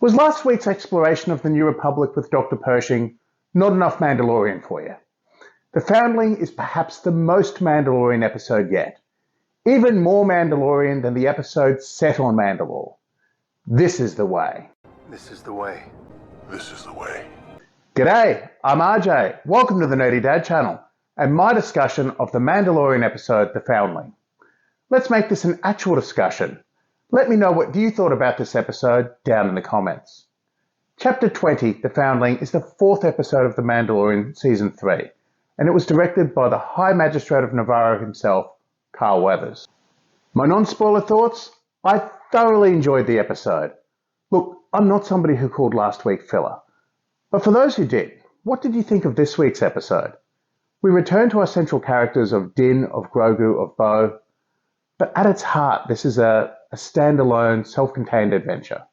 Was last week's exploration of the New Republic with Dr. Pershing not enough Mandalorian for you? The Foundling is perhaps the most Mandalorian episode yet. Even more Mandalorian than the episode set on Mandalore. This is the way. This is the way. This is the way. G'day, I'm RJ. Welcome to the Nerdy Dad channel and my discussion of the Mandalorian episode, The Foundling. Let's make this an actual discussion. Let me know what you thought about this episode down in the comments. Chapter 20, The Foundling, is the fourth episode of The Mandalorian Season 3, and it was directed by the High Magistrate of Navarro himself, Carl Weathers. My non-spoiler thoughts? I thoroughly enjoyed the episode. Look, I'm not somebody who called last week filler. But for those who did, what did you think of this week's episode? We return to our central characters of Din, of Grogu, of Bo, but at its heart, this is a standalone, self-contained adventure.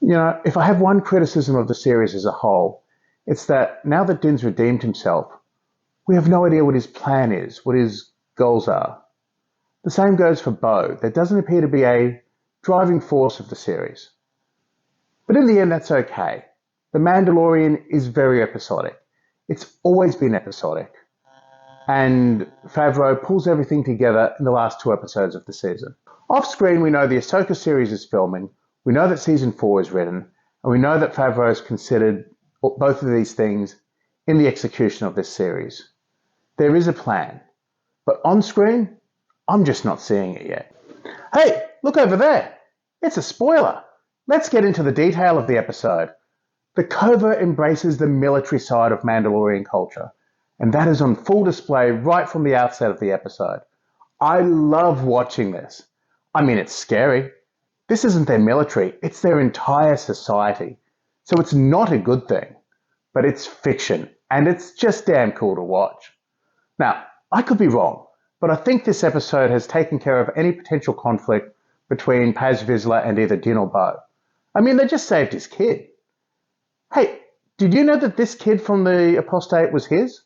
You know, if I have one criticism of the series as a whole, it's that now that Din's redeemed himself, we have no idea what his plan is, what his goals are. The same goes for Bo. There doesn't appear to be a driving force of the series. But in the end, that's okay. The Mandalorian is very episodic. It's always been episodic. And Favreau pulls everything together in the last two episodes of the season. Off screen, we know the Ahsoka series is filming, we know that Season 4 is written, and we know that Favreau has considered both of these things in the execution of this series. There is a plan, but on screen, I'm just not seeing it yet. Hey, look over there. It's a spoiler. Let's get into the detail of the episode. The covert embraces the military side of Mandalorian culture, and that is on full display right from the outset of the episode. I love watching this. I mean, it's scary. This isn't their military, it's their entire society. So it's not a good thing, but it's fiction, and it's just damn cool to watch. Now, I could be wrong, but I think this episode has taken care of any potential conflict between Paz Vizsla and either Din or Bo. I mean, they just saved his kid. Hey, did you know that this kid from the apostate was his?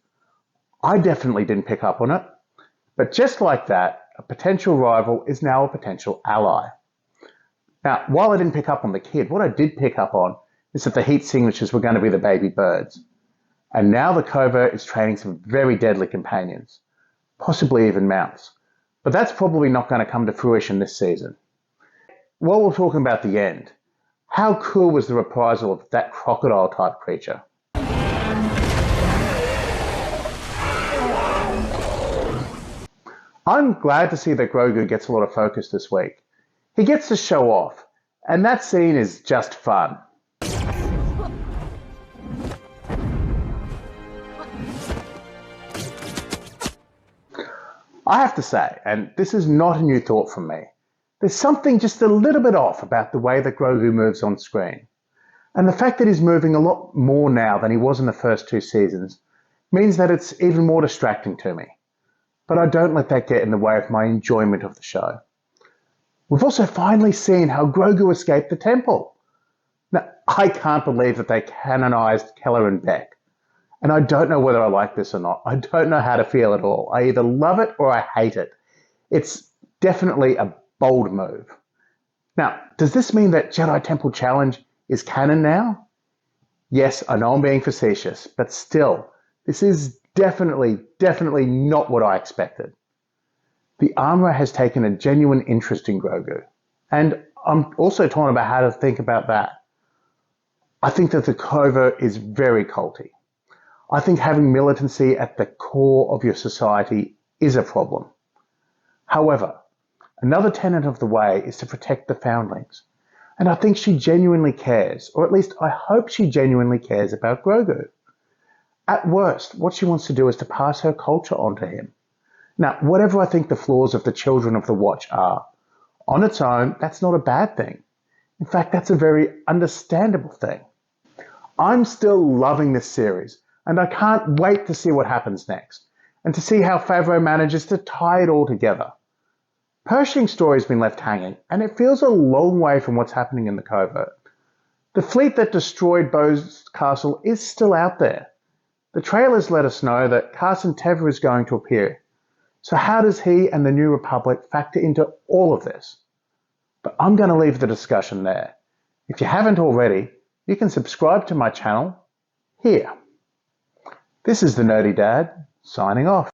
I definitely didn't pick up on it. But just like that, a potential rival is now a potential ally. Now, while I didn't pick up on the kid, what I did pick up on is that the heat signatures were going to be the baby birds. And now the covert is training some very deadly companions, possibly even mounts. But that's probably not going to come to fruition this season. While we're talking about the end, how cool was the reprisal of that crocodile-type creature? I'm glad to see that Grogu gets a lot of focus this week. He gets to show off, and that scene is just fun. I have to say, and this is not a new thought from me, there's something just a little bit off about the way that Grogu moves on screen. And the fact that he's moving a lot more now than he was in the first two seasons means that it's even more distracting to me. But I don't let that get in the way of my enjoyment of the show. We've also finally seen how Grogu escaped the temple. Now, I can't believe that they canonized Keller and Beck. And I don't know whether I like this or not. I don't know how to feel at all. I either love it or I hate it. It's definitely a bold move. Now, does this mean that Jedi Temple Challenge is canon now? Yes, I know I'm being facetious, but still, this is definitely not what I expected. The armorer has taken a genuine interest in Grogu, and I'm also torn about how to think about that. I think that the covert is very culty. I think having militancy at the core of your society is a problem. However, another tenet of the way is to protect the foundlings, and I think she genuinely cares, or at least I hope she genuinely cares about Grogu. At worst, what she wants to do is to pass her culture on to him. Now, whatever I think the flaws of the Children of the Watch are, on its own, that's not a bad thing. In fact, that's a very understandable thing. I'm still loving this series, and I can't wait to see what happens next, and to see how Favreau manages to tie it all together. Pershing's story's been left hanging, and it feels a long way from what's happening in the covert. The fleet that destroyed Bo's castle is still out there. The trailers let us know that Carson Teva is going to appear. So how does he and the New Republic factor into all of this? But I'm going to leave the discussion there. If you haven't already, you can subscribe to my channel here. This is the Nerdy Dad, signing off.